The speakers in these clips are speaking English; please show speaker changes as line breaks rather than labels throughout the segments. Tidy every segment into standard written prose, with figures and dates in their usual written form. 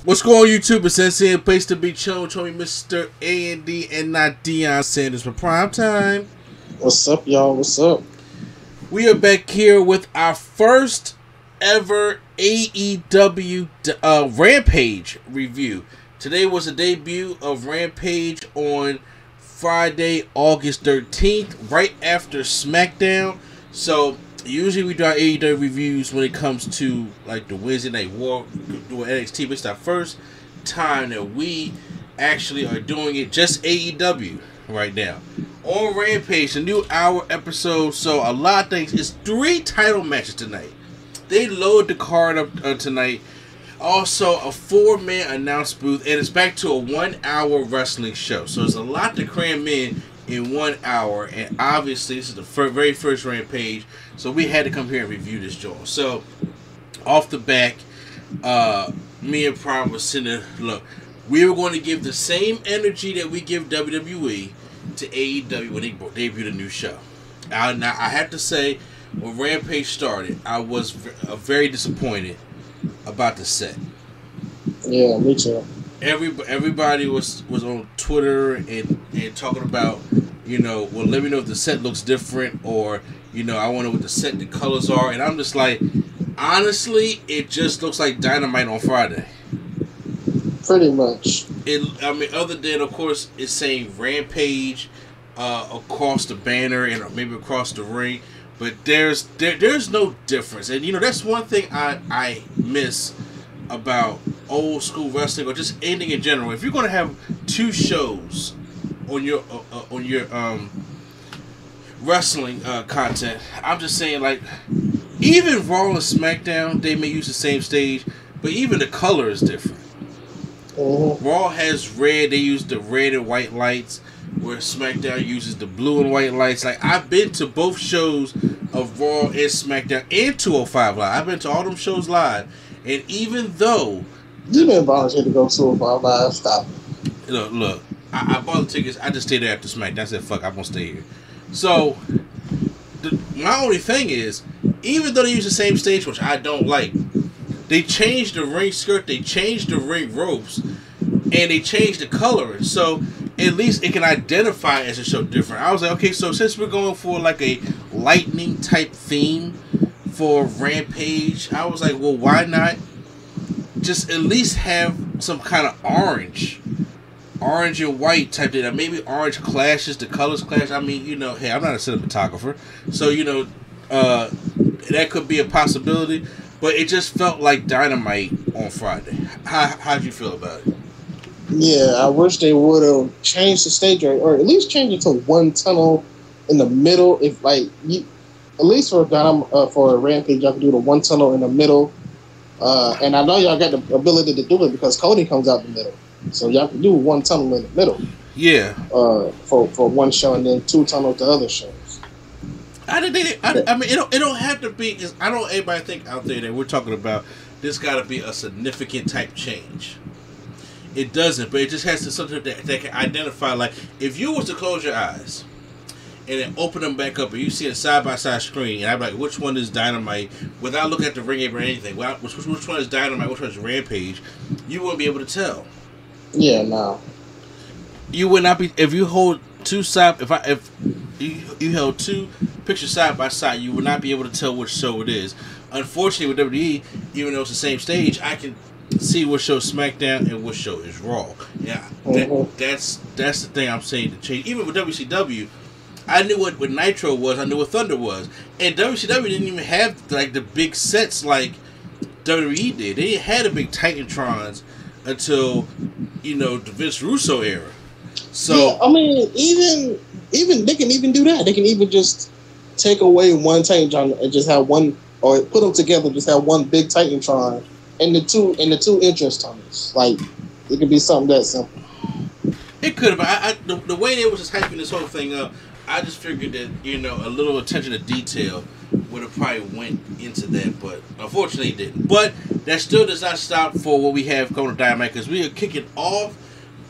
What's going on, YouTube? It's Sensei, a place to be chill. Show me Mr. A&D and not Deion Sanders for prime time.
What's up, y'all? What's up?
We are back here with our first ever AEW Rampage review. Today was the debut of Rampage on Friday, August 13th, right after Smackdown. So usually we do our AEW reviews when it comes to like the Wednesday Night War, doing NXT, but it's our first time that we actually are doing it just AEW right now. On Rampage, a new hour episode, so a lot of things. It's 3 title matches tonight. They load the card up tonight. Also, a 4-man announce booth, and it's back to a 1-hour wrestling show. So there's a lot to cram in 1 hour, and obviously this is the very first Rampage, so we had to come here and review this joint. So off the back, me and Prime was sitting there. Look, we were going to give the same energy that we give WWE to AEW when they debut a new show. Now I have to say, when Rampage started, I was very disappointed about the set.
Yeah, me too.
Everybody was on Twitter and talking about, you know, well, let me know if the set looks different, or, you know, I wonder what the colors are, and I'm just like, honestly, it just looks like Dynamite on Friday.
Pretty much.
Other than, of course, it's saying Rampage across the banner and maybe across the ring, but there's no difference. And, you know, that's one thing I miss about old school wrestling, or just anything in general. If you're going to have 2 shows on your wrestling content, I'm just saying, like, even Raw and Smackdown, they may use the same stage, but even the color is different.
Mm-hmm.
Raw has red, they use the red and white lights, where SmackDown uses the blue and white lights. Like, I've been to both shows of Raw and SmackDown and 205 Live. I've been to all them shows live, and even though
you didn't volunteer to go to 205 Live, stop.
Look, I bought the tickets. I just stayed there after SmackDown. I said, fuck, I'm gonna stay here. So my only thing is, even though they use the same stage, which I don't like, they changed the ring skirt, they changed the ring ropes, and they changed the color. So at least it can identify as a show different. I was like, okay, so since we're going for like a lightning type theme for Rampage, I was like, well, why not just at least have some kind of orange and white type thing? Maybe orange clashes, the colors clash. I mean, you know, hey, I'm not a cinematographer, so, you know, that could be a possibility. But it just felt like Dynamite on Friday. How'd you feel about it?
Yeah, I wish they would have changed the stage, or at least change it to one tunnel in the middle. If, like, at least for a Rampage, y'all can do the one tunnel in the middle. And I know y'all got the ability to do it because Cody comes out the middle, so y'all can do one tunnel in the middle.
Yeah.
For one show, and then 2 tunnels to other shows.
I mean, it don't have to be, because I don't everybody think out there that we're talking about this got to be a significant type change. It doesn't, but it just has to something that can identify. Like, if you was to close your eyes and then open them back up, and you see a side-by-side screen, and I'm like, which one is Dynamite, without looking at the ring apron or anything, which one is Dynamite, which one is Rampage, you wouldn't be able to tell.
Yeah, no.
You would not be, if you hold 2 side, if you held 2 pictures side by side, you would not be able to tell which show it is. Unfortunately, with WWE, even though it's the same stage, I can see what show is SmackDown and what show is Raw. Yeah, that's the thing I'm saying to change. Even with WCW, I knew what Nitro was, I knew what Thunder was, and WCW didn't even have like the big sets like WWE did. They had a big Titantrons until, you know, the Vince Russo era. So
yeah, I mean, even they can even do that. They can even just take away one Titantron and just have one, or put them together, just have one big Titantron and the two entrance tunnels. Like, it could be something that simple.
It could have, but the way they was just hyping this whole thing up, I just figured that, you know, a little attention to detail would have probably went into that, but unfortunately it didn't. But that still does not stop for what we have going to Dynamite, because we are kicking off,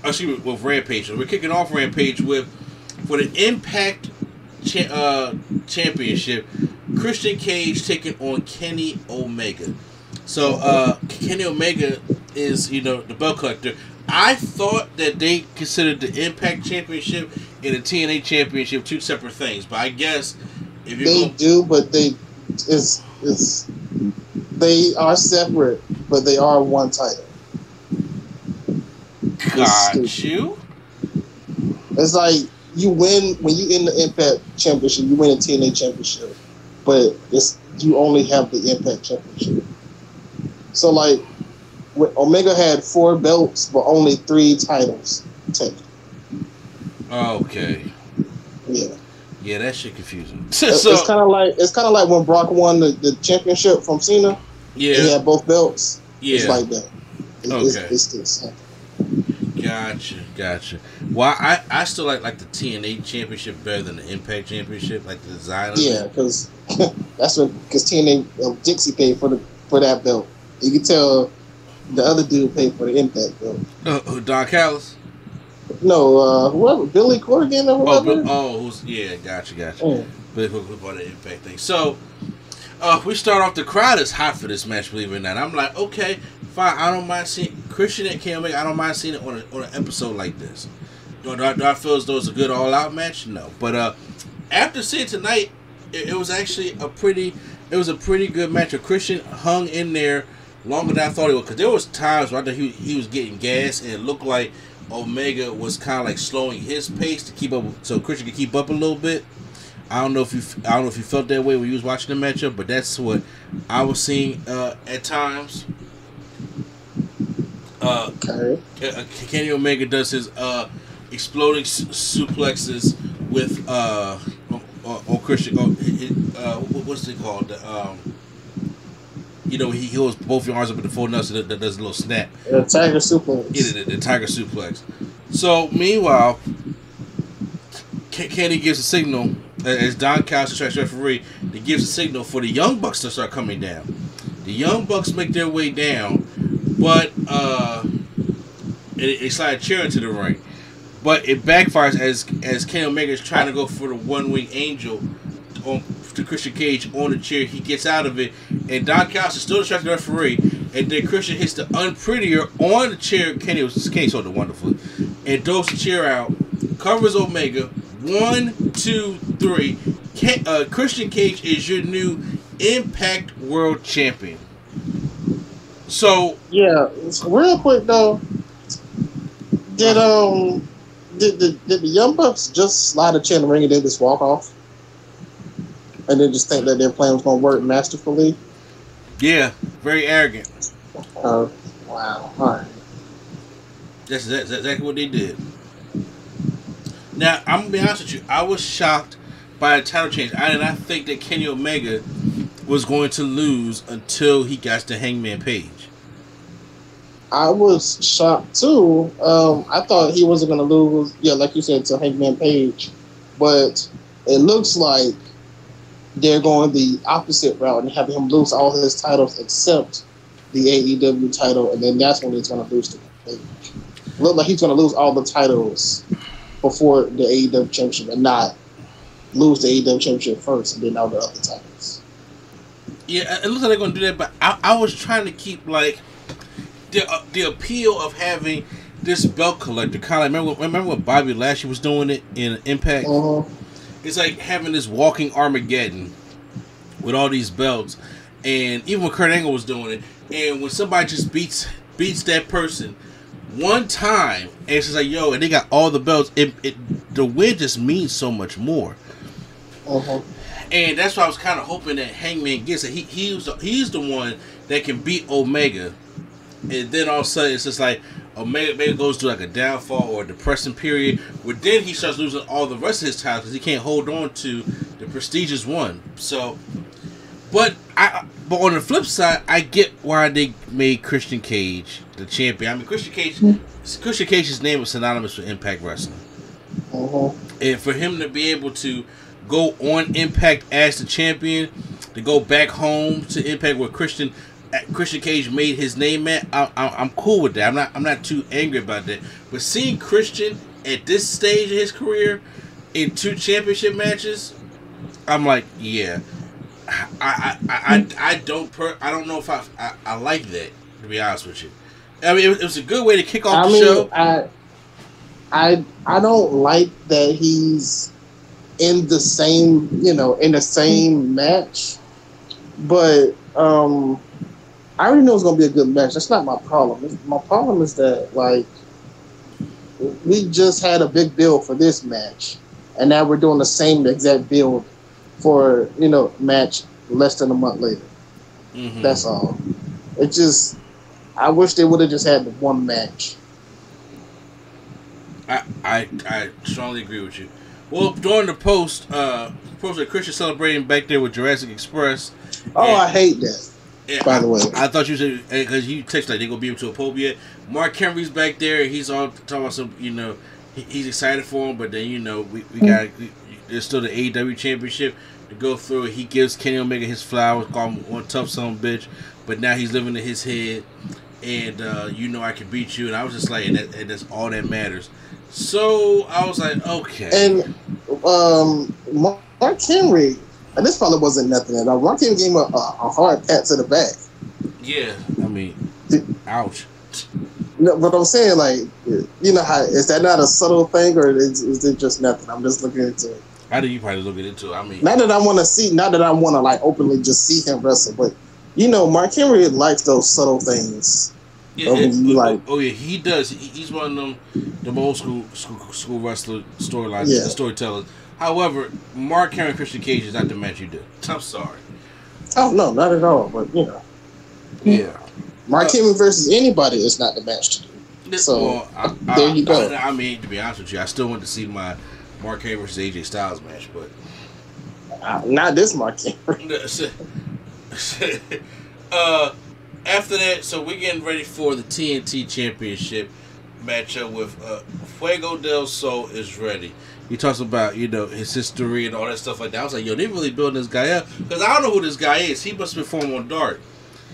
with Rampage. We're kicking off Rampage for the Impact Championship, Christian Cage taking on Kenny Omega. So Kenny Omega is, the belt collector. I thought that they considered the Impact Championship and the TNA Championship two separate things, but I guess if you're
do, but they are separate, but they are one title.
Got you.
It's like you win when you in the Impact Championship, you win the TNA Championship, but you only have the Impact Championship. So like, Omega had 4 belts, but only 3 titles.
Okay.
Yeah.
Yeah, that shit confusing.
It's kind of like when Brock won the championship from Cena.
Yeah.
He had both belts.
Yeah.
It's like that. It's this.
Gotcha. Well, I still like the TNA Championship better than the Impact Championship, like the design of it.
Yeah, because TNA Dixie paid for that belt. You can tell the other dude paid for the Impact belt.
Don Callis?
No, whoever, Billy Corgan or whoever.
Gotcha.
Yeah.
Billy Corgan bought the Impact thing. So, we start off, the crowd is hot for this match, believe it or not. I'm like, okay, fine, I don't mind seeing Christian and Kenny Omega. I don't mind seeing it on an episode like this. Do I feel as though it's a good all-out match? No. But after seeing tonight, it was actually a pretty good match. Christian hung in there longer than I thought he would, because there was times where I thought he was getting gas, and it looked like Omega was kind of like slowing his pace to keep up, so Christian could keep up a little bit. I don't know if you felt that way when you was watching the matchup, but that's what I was seeing at times. Kenny Omega does his exploding suplexes with on Christian. What's it called? He holds both your arms up in the full nuts, so that does a little snap.
The tiger suplex.
Yeah, the tiger suplex. So meanwhile, Kenny gives a signal as Don Callis, the referee, that gives a signal for the Young Bucks to start coming down. The Young Bucks make their way down, but they slide a chair into the ring. But it backfires as Kenny Omega is trying to go for the one-wing angel to Christian Cage on the chair. He gets out of it, and Don Callis is still distracting the referee, and then Christian hits the unprettier on the chair. Kenny sold it wonderfully, and throws the chair out, covers Omega. 1, 2, 3. Christian Cage is your new Impact World Champion. So
yeah, real quick though, did the Young Bucks just slide a chair in the ring and then just walk off, and then just think that their plan was going to work masterfully?
Yeah, very arrogant.
Wow. All right.
That's exactly what they did. Now, I'm going to be honest with you. I was shocked by the title change. I did not think that Kenny Omega was going to lose until he got to Hangman Page.
I was shocked, too. I thought he wasn't going to lose, like you said, to Hangman Page. But it looks like they're going the opposite route and having him lose all his titles except the AEW title, and then that's when he's going to lose to Page. Look like he's going to lose all the titles before the AEW Championship and not lose the AEW Championship first and then all the other titles.
Yeah, it looks like they're going to do that, but I was trying to keep, like, the appeal of having this belt collector. Kind of remember when Bobby Lashley was doing it in Impact?
Uh-huh.
It's like having this walking Armageddon with all these belts. And even when Kurt Angle was doing it, and when somebody just beats that person one time, and it's just like, yo, and they got all the belts, the win just means so much more.
Uh-huh. And
that's why I was kind of hoping that Hangman gets it. He's the one that can beat Omega, and then all of a sudden it's just like Omega goes through like a downfall or a depressing period, where then he starts losing all the rest of his titles because he can't hold on to the prestigious one. So, but on the flip side, I get why they made Christian Cage the champion. I mean, Christian Cage's name is synonymous with Impact Wrestling.
Uh-huh.
And for him to be able to go on Impact as the champion, to go back home to Impact where Christian Cage made his name at, I'm cool with that. I'm not too angry about that. But seeing Christian at this stage of his career in 2 championship matches, I'm like, yeah. I don't know if I like that, to be honest with you. I mean, it was a good way to kick off the show.
I don't like that he's in the same, in the same match, but I already know it's gonna be a good match. That's not my problem. My problem is that we just had a big build for this match, and now we're doing the same exact build for match less than a month later. Mm-hmm. That's all. It just, I wish they would have just had the one match.
I strongly agree with you. Well, during the post that Christian celebrating back there with Jurassic Express.
Oh, I hate that. By the way,
I thought you said, because you text like they gonna be able to a pole yet. Mark Henry's back there. He's all talking about some, he's excited for him, but then we got there's still the AEW Championship to go through. He gives Kenny Omega his flowers, call him one tough son of a bitch, but now he's living in his head, and I can beat you, and I was just like, and that's all that matters. So I was like, okay.
And Mark Henry, and this probably wasn't nothing at all. Mark Henry gave him a hard pat to the back.
Yeah, I mean, ouch.
No, but I'm saying, how is that not a subtle thing, or is it just nothing? I'm just looking into it.
How do you probably look into it? I mean,
not that I want to openly just see him wrestle, but Mark Henry likes those subtle things.
Yeah, he does. He's one of them old school wrestler storylines, the storytellers. However, Mark Henry and Christian Cage is not the match you did. I'm sorry.
Oh no, not at all. But
yeah,
Mark Henry versus anybody is not the match to do. So there you go.
I mean, to be honest with you, I still want to see my Mark Henry versus AJ Styles match, but
not this Mark Henry.
After that, so we're getting ready for the TNT Championship matchup with Fuego del Sol is ready. He talks about, his history and all that stuff like that. I was like, they really building this guy up. Because I don't know who this guy is. He must perform on Dark.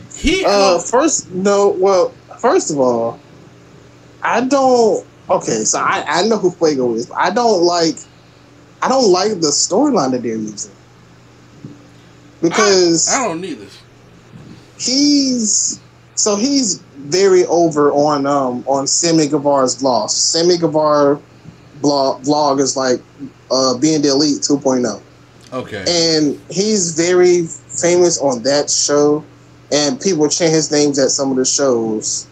First of all, I don't... Okay, so I know who Fuego is, but I don't like the storyline that they're using. Because...
I don't either.
He's very over on Sammy Guevara's vlog. Sammy Guevara vlog is like being the Elite 2.0.
Okay. And
he's very famous on that show, and people chant his names at some of the shows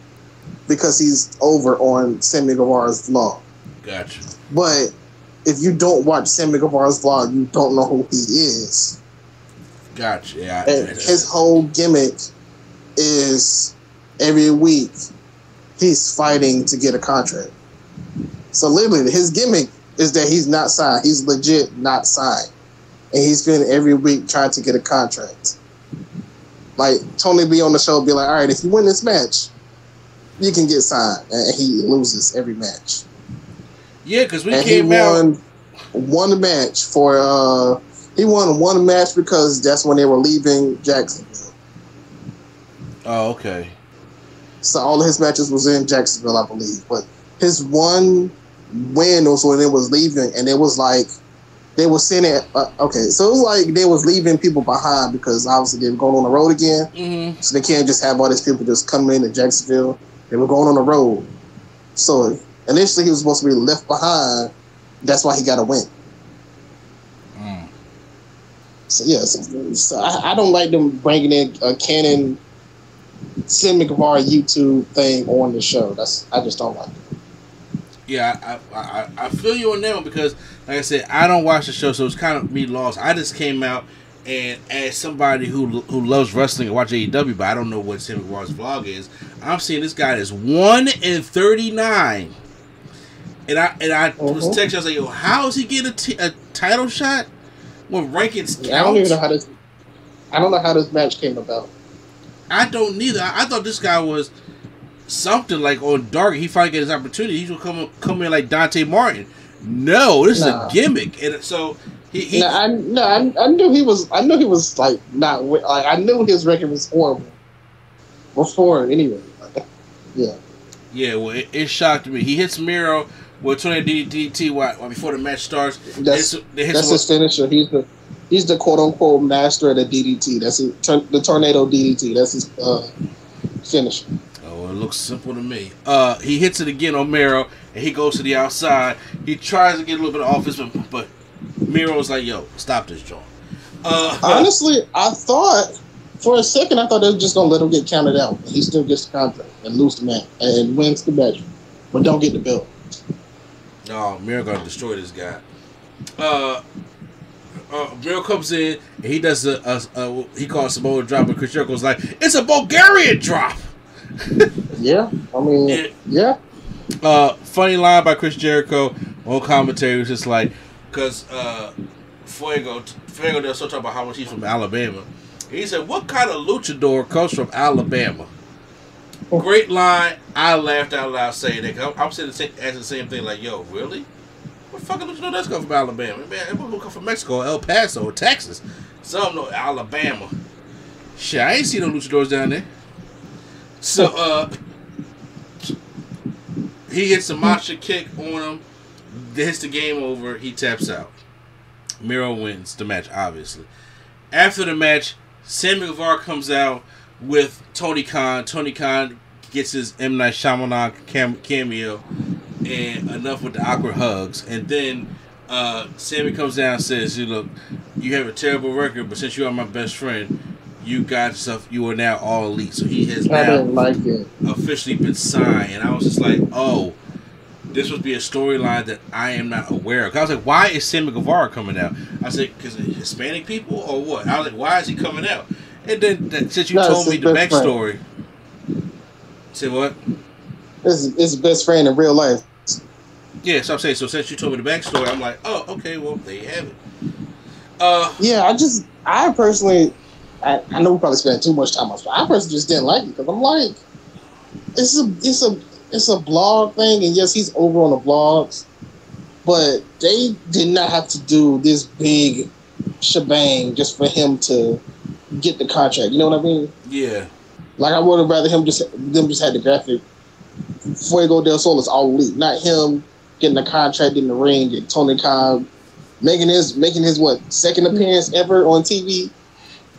because he's over on Sammy Guevara's vlog.
Gotcha.
But if you don't watch Sammy Guevara's vlog, you don't know who he is.
Gotcha. Yeah.
And his whole gimmick is every week he's fighting to get a contract. So literally his gimmick is that he's not signed. He's legit not signed. And he's been every week trying to get a contract. Like Tony B on the show be like, all right, if you win this match, you can get signed. And he loses every match.
Yeah, because he won
one match for he won one match because that's when they were leaving Jacksonville.
Oh, okay.
So all of his matches was in Jacksonville, I believe. But his one win was when they was leaving, and it was like they were sending. Okay, so it was like they was leaving people behind because obviously they were going on the road again. Mm-hmm. So they can't just have all these people just coming into Jacksonville. They were going on the road. So initially he was supposed to be left behind. That's why he got a win. So so I don't like them bringing in a canon Sammy Guevara YouTube thing on the show. I just don't like it.
Yeah, I feel you on that one because, like I said, I don't watch the show, so it's kind of me lost. I just came out, and as somebody who loves wrestling and watch AEW, but I don't know what Sammy Guevara's vlog is, I'm seeing this guy is 1-39, and I was texting. I was like, "Yo, how is he getting a title shot when rankings count?"
I don't even know how this. I don't know how this match came about.
I don't neither. I thought this guy was something like on Dark. He finally get his opportunity. He will come in like Dante Martin. No, this is a gimmick, and so he.
I knew he was. I knew he was like not. Like I knew his record was horrible before anyway. Yeah.
Yeah. Well, it shocked me. He hits Miro with 20 DDT before the match starts.
That's his finisher. He's the quote unquote master of the DDT. That's the tornado DDT. That's his finisher.
Oh, looks simple to me. He hits it again on Miro, and he goes to the outside. He tries to get a little bit of offense, but Miro's like, yo, stop this, John.
Honestly, I thought, for a second, I thought they were just going to let him get counted out. He still gets the contract and lose the match and wins the match, but don't get the belt.
No, Miro going to destroy this guy. Miro comes in, and he does he calls Samoa drop, and Chris Jericho's like, it's a Bulgarian drop!
Yeah, I mean, yeah.
Funny line by Chris Jericho on commentary was just like, because Fuego does so talk about how much he's from Alabama. He said, what kind of luchador comes from Alabama? Great line. I laughed out loud saying that. I'm asking the same thing like, yo, really? What fucking luchador does come from Alabama? Man, it will come from Mexico, El Paso, Texas. Some know Alabama. Shit, I ain't seen no luchadors down there. So, he hits a matcha kick on him. Hits the game over. He taps out. Miro wins the match, obviously. After the match, Sammy Guevara comes out with Tony Khan. Tony Khan gets his M. Night Shyamalan cameo, and enough with the awkward hugs. And then Sammy comes down and says, look, you have a terrible record, but since you are my best friend, you got yourself, you are now all elite. So he has now officially been signed. And I was just like, oh, this would be a storyline that I am not aware of. I was like, why is Sammy Guevara coming out? I said, because of Hispanic people or what? I was like, why is he coming out? And then since you told me the backstory. Say what?
It's his best friend in real life.
Yeah, so I'm saying, so since you told me the backstory, I'm like, oh, okay, well, there you have it.
Yeah, I personally, I know we probably spent too much time on it. I personally just didn't like it because I'm like, it's a blog thing, and yes, he's over on the blogs, but they did not have to do this big shebang just for him to get the contract. You know what I mean?
Yeah.
Like, I would have rather them just had the graphic Fuego del Sol is all elite, not him getting a contract in the ring and Tony Khan making his second appearance ever on TV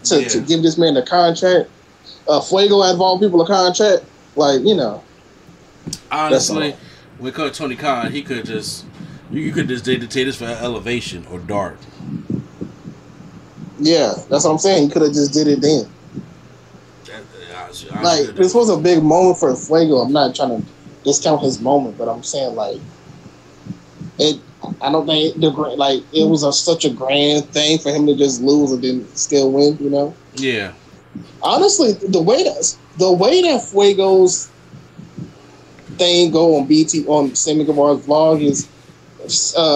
to give this man a contract. Fuego out of all people a contract, like, you know.
Honestly, when it comes to Tony Khan, he could just you could just dictate this for Elevation or Dark.
Yeah, that's what I'm saying. He could have just did it then. Like, this was a big moment for Fuego. I'm not trying to discount his moment, but I'm saying, like, I don't think it was such a grand thing for him to just lose and then still win. You know?
Yeah.
Honestly, the way that Fuego's thing go on BT on Sammy Guevara's vlog is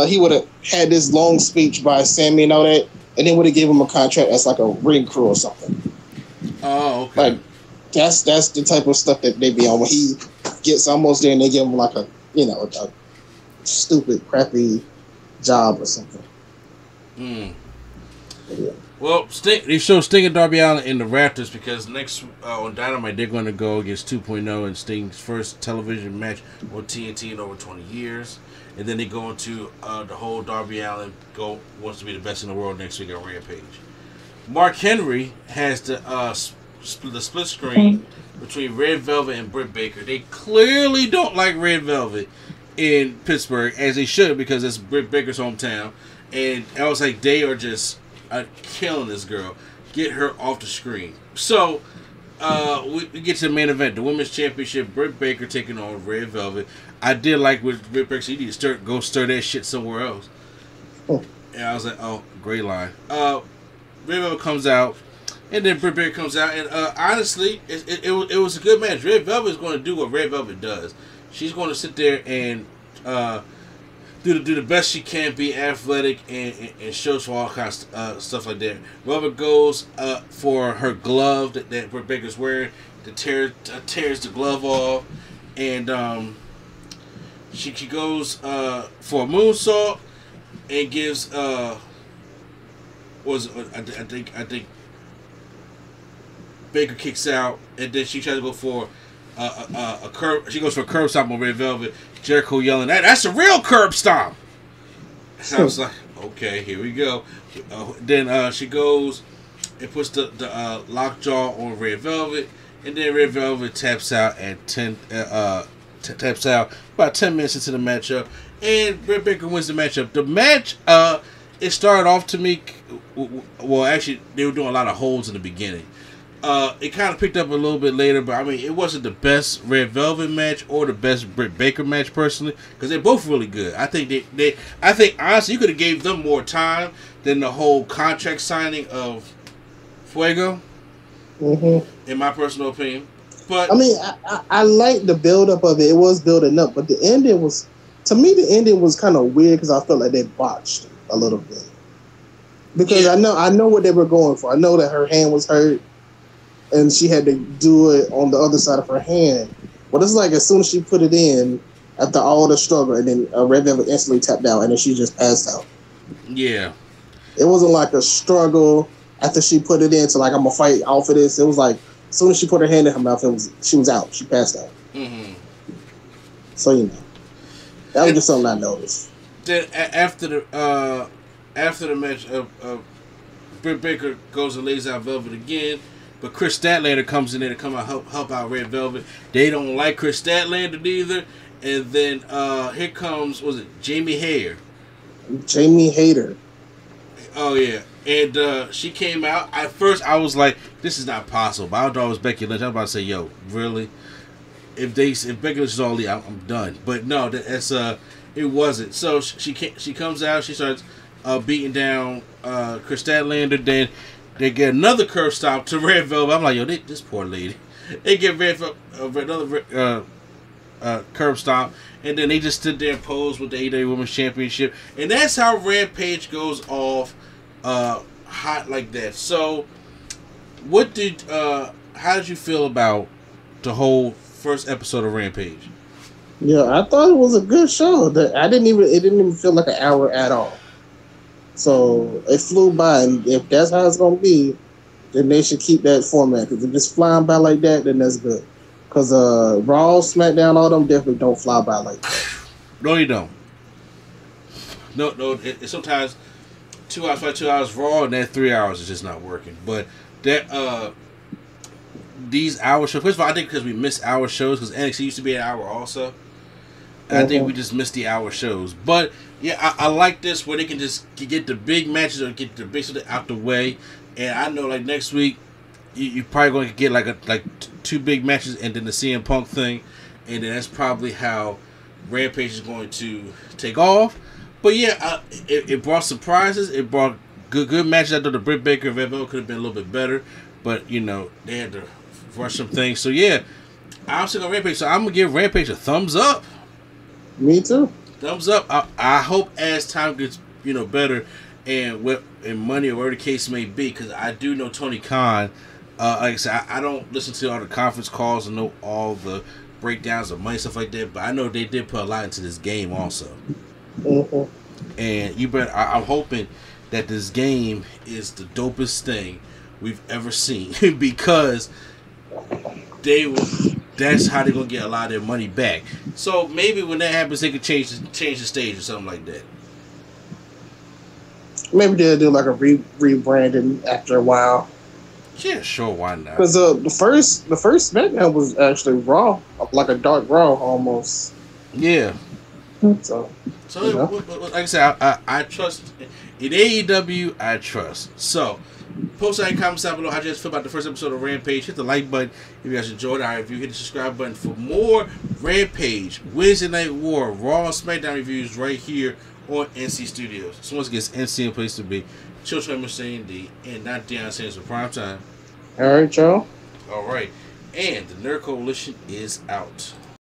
he would have had this long speech by Sammy and all that, and then would have gave him a contract as like a ring crew or something.
Oh, okay.
Like, that's the type of stuff that they be on when he gets almost there and they give him like a stupid, crappy job or something.
Mm.
Yeah.
Well, they show Sting and Darby Allin in the Raptors because next on Dynamite they're going to go against 2.0 in Sting's first television match on TNT in over 20 years. And then they go into the whole Darby Allin wants to be the best in the world next week on Rampage. Mark Henry has the split screen between Red Velvet and Britt Baker. They clearly don't like Red Velvet in Pittsburgh, as they should, because it's Britt Baker's hometown. And I was like, they are just killing this girl. Get her off the screen. So we get to the main event, the Women's Championship. Britt Baker taking on Red Velvet. I did like with Britt Baker. So you need to go stir that shit somewhere else. And I was like, oh, great line. Red Velvet comes out, and then Britt Baker comes out, and honestly, it was a good match. Red Velvet is going to do what Red Velvet does. She's going to sit there and do the best she can, be athletic, and shows for all kinds of stuff like that. Velvet goes for her glove that Britt Baker's wearing, tears the glove off, and she goes for a moonsault and gives I think Baker kicks out, and then she tries to go for a curb. She goes for a curb stomp on Red Velvet. Jericho yelling, "That's a real curb stomp!" And I was like, "Okay, here we go." Then she goes and puts the lockjaw on Red Velvet, And then Red Velvet taps out at 10. Taps out about 10 minutes into the matchup, and Britt Baker wins the matchup. The match, it started off to me. Well, actually, they were doing a lot of holds in the beginning. It kind of picked up a little bit later, but I mean, it wasn't the best Red Velvet match or the best Britt Baker match personally, because they're both really good. I think I think honestly, you could have gave them more time than the whole contract signing of Fuego. In my personal opinion. But
I mean, I like the build up of it. It was building up, but the ending was, to me, the ending was kind of weird because I felt like they botched a little bit. Because I know what they were going for. I know that her hand was hurt, and she had to do it on the other side of her hand. But it's like as soon as she put it in, after all the struggle, and then Red Velvet instantly tapped out, and then she just passed out.
Yeah,
it wasn't like a struggle after she put it in to like I'm gonna fight off of this. It was like, as soon as she put her hand in her mouth, she was out. She passed out. So that was just something I noticed.
Then after the match, Britt Baker goes and lays out Velvet again, but Chris Statlander comes in there to come out help out Red Velvet. They don't like Chris Statlander either, and then here comes Jamie Hayter.
Jamie Hayter.
Oh yeah. And she came out. At first, I was like, "This is not possible." But I thought it was Becky Lynch. I was about to say, "Yo, really? If Becky Lynch is all the, I'm done." But no, that's it wasn't. So she comes out. She starts beating down Chris Statlander. Then they get another curb stop to Red Velvet. I'm like, "Yo, this poor lady." They get Red Velvet another curb stomp, and then they just stood there and posed with the AEW Women's Championship, and that's how Rampage goes off hot like that. So, how did you feel about the whole first episode of Rampage?
Yeah, I thought it was a good show. It didn't even feel like an hour at all. So it flew by, and if that's how it's gonna be, then they should keep that format. Because if it's flying by like that, then that's good. Because Raw, SmackDown, all them definitely don't fly by like that.
No, you don't. No. It sometimes 2 hours, 2 hours Raw, and that 3 hours is just not working. But that these hour shows. First of all, I think because we miss hour shows, because NXT used to be an hour also. I think we just missed the hour shows. But yeah, I like this where they can just get the big matches or get the big stuff out the way. And I know like next week you're probably going to get like two big matches and then the CM Punk thing, and then that's probably how Rampage is going to take off. But yeah, it brought surprises. It brought good matches. I thought the Britt Baker and Red Velvet could have been a little bit better, but they had to rush some things. So yeah, I'm still on Rampage. So I'm gonna give Rampage a thumbs up.
Me too.
Thumbs up. I hope as time gets better and money or whatever the case may be, because I do know Tony Khan. Like I said, I don't listen to all the conference calls and know all the breakdowns of money, stuff like that. But I know they did put a lot into this game also. And I'm hoping that this game is the dopest thing we've ever seen because that's how they're gonna get a lot of their money back. So maybe when that happens, they could change the stage or something like that.
Maybe they'll do like a rebranding after a while.
Yeah, sure, why not? Because
the first Smackdown was actually Raw, like a dark Raw almost.
Yeah.
So
like I said, I trust in AEW. I trust. So, post any comments down below how you guys feel about the first episode of Rampage. Hit the like button if you guys enjoyed our review. Hit the subscribe button for more Rampage, Wednesday Night War, Raw, and Smackdown reviews right here on NC Studios. So once again, it's NC a place to be. Children of D, and not Deion Sanders for prime time.
All right, y'all.
All right, and the Nerd Coalition is out.